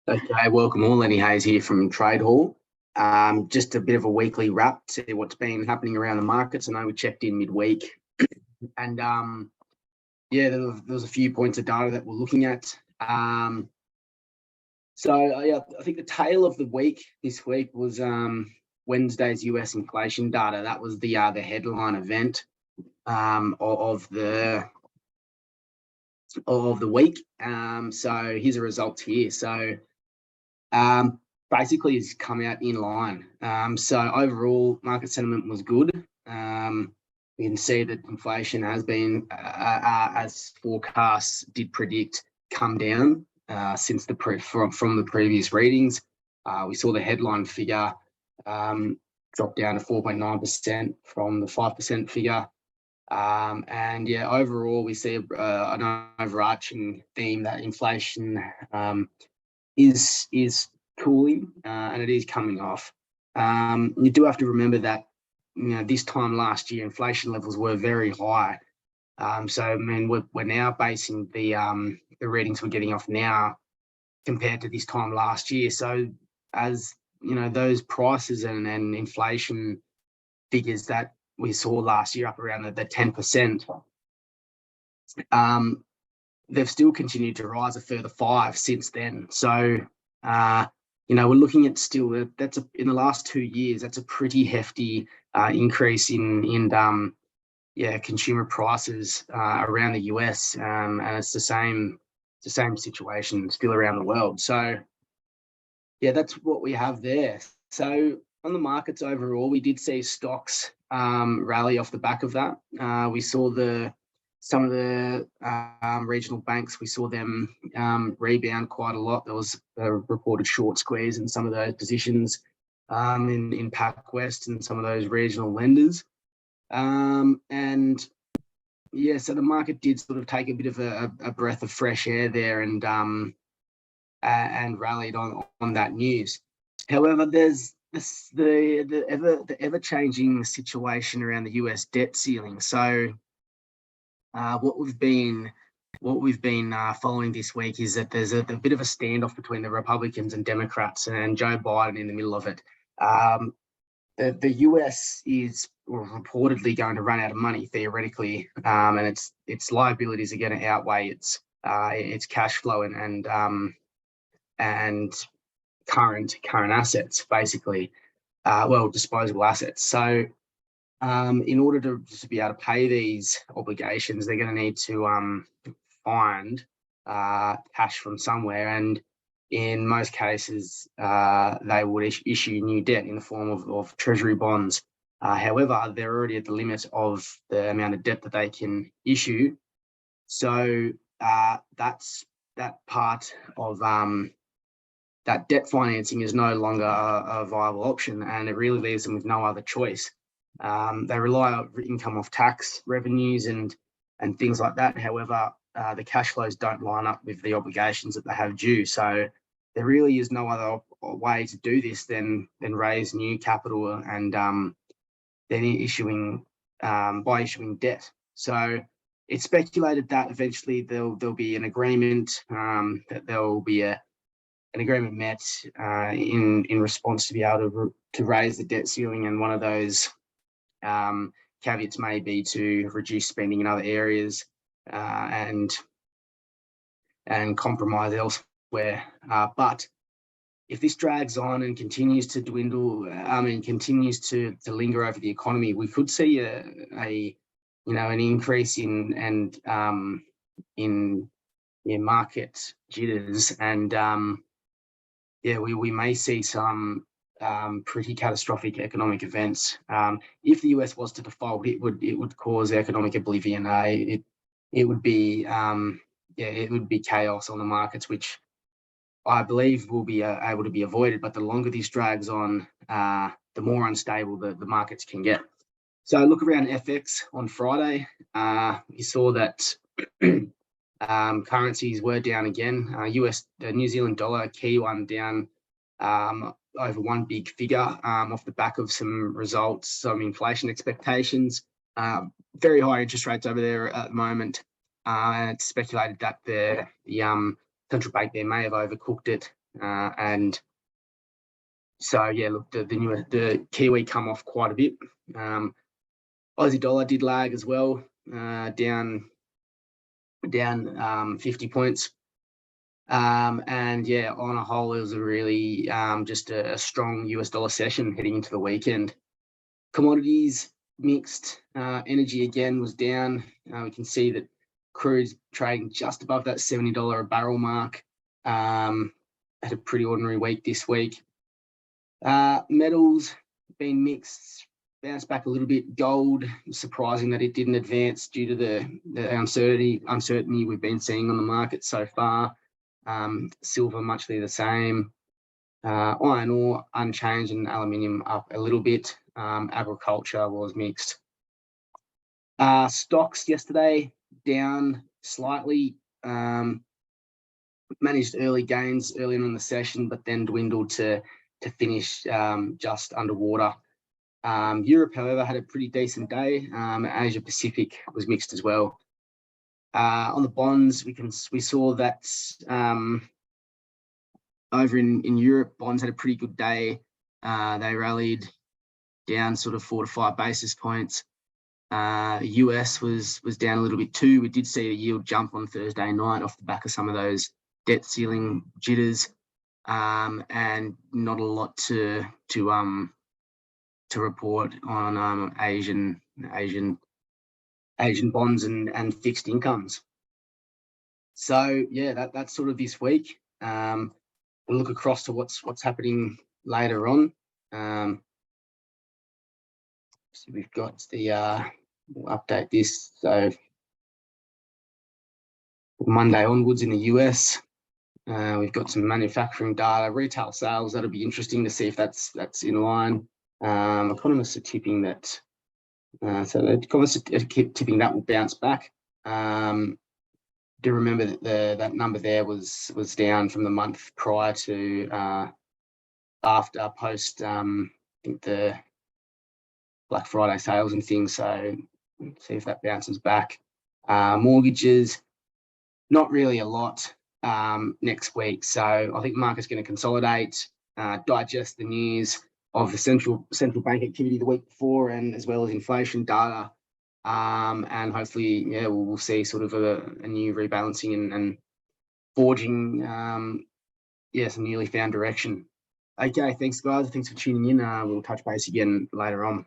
Okay, welcome all. Lenny Hayes here from Trade Hall. Just a bit of a weekly wrap to what's been happening around the markets. I know we checked in midweek, and yeah, there was a few points of data that we're looking at. Yeah, I think the tale of the week this week was Wednesday's US inflation data. That was the headline event of the week. So here's the results here. So basically it's come out in line. So overall market sentiment was good. We can see that inflation has been, as forecasts did predict, come down since from the previous readings. We saw the headline figure drop down to 4.9% from the 5% figure. And yeah, overall we see an overarching theme that inflation is cooling and it is coming off. You do have to remember that this time last year inflation levels were very high. So I mean we're now basing the readings we're getting off now compared to this time last year. So as those prices and inflation figures that we saw last year up around the 10%, they've still continued to rise a further 5 since then. So we're looking at still in the last 2 years, that's a pretty hefty increase in consumer prices around the US, and it's the same situation still around the world. So yeah, that's what we have there. So on the markets overall, we did see stocks rally off the back of that. We saw some of the regional banks, we saw them rebound quite a lot. There was a reported short squeeze in some of those positions in PacWest and some of those regional lenders. And yeah, so the market did sort of take a bit of a breath of fresh air there and rallied on that news. However, there's the ever-changing situation around the US debt ceiling. So what we've been following this week is that there's a bit of a standoff between the Republicans and Democrats, and Joe Biden in the middle of it. The US is reportedly going to run out of money theoretically, and its liabilities are going to outweigh its cash flow and current assets, basically, disposable assets. So in order to be able to pay these obligations, they're going to need to find cash from somewhere, and in most cases they would issue new debt in the form of treasury bonds. However, they're already at the limit of the amount of debt that they can issue. So that's that part of that debt financing is no longer a viable option, and it really leaves them with no other choice. They rely on income off tax revenues and things like that. However, the cash flows don't line up with the obligations that they have due. So there really is no other way to do this than raise new capital and then issuing debt. So it's speculated that eventually there'll be an agreement, that there will be an agreement met in response to be able to raise the debt ceiling, and one of those caveats may be to reduce spending in other areas and compromise elsewhere. But if this drags on and continues to dwindle, continues to linger over the economy, we could see an increase in market jitters, and we may see some pretty catastrophic economic events. If the US was to default, it would cause economic oblivion. It would be chaos on the markets, which I believe will be able to be avoided. But the longer this drags on, the more unstable the markets can get. So look around FX on Friday. You saw that currencies were down again. New Zealand dollar, key one, down over one big figure off the back of some results, some inflation expectations. Very high interest rates over there at the moment. And it's speculated that the central bank there may have overcooked it and so yeah, look, the Kiwi come off quite a bit. Aussie dollar did lag as well, down 50 points. And yeah, on a whole, it was a really just a strong US dollar session heading into the weekend. Commodities mixed. Energy again was down. We can see that crude's trading just above that $70 a barrel mark. Had a pretty ordinary week this week. Metals been mixed, bounced back a little bit. Gold, surprising that it didn't advance due to the uncertainty we've been seeing on the market so far. Silver muchly the same. Iron ore unchanged, and aluminium up a little bit. Agriculture was mixed. Stocks yesterday down slightly. Managed early gains early in the session, but then dwindled to finish just underwater. Europe, however, had a pretty decent day. Asia Pacific was mixed as well. On the bonds, we saw that over in Europe, bonds had a pretty good day. They rallied down sort of 4 to 5 basis points. US was down a little bit too. We did see a yield jump on Thursday night off the back of some of those debt ceiling jitters, and not a lot to report on Asian bonds and fixed incomes. So yeah, that's sort of this week. We'll look across to what's happening later on. So we've got the we'll update this. So Monday onwards in the US, we've got some manufacturing data, retail sales. That'll be interesting to see if that's in line. Economists are tipping that. So the economists are tipping that will bounce back. Do remember that that number there was down from the month prior to post I think the Black Friday sales and things. So let's see if that bounces back. Mortgages, not really a lot next week. So I think the market's going to consolidate, digest the news of the central bank activity the week before, and as well as inflation data. And hopefully, yeah, we'll see sort of a new rebalancing and forging, some newly found direction. Okay, thanks guys. Thanks for tuning in. We'll touch base again later on.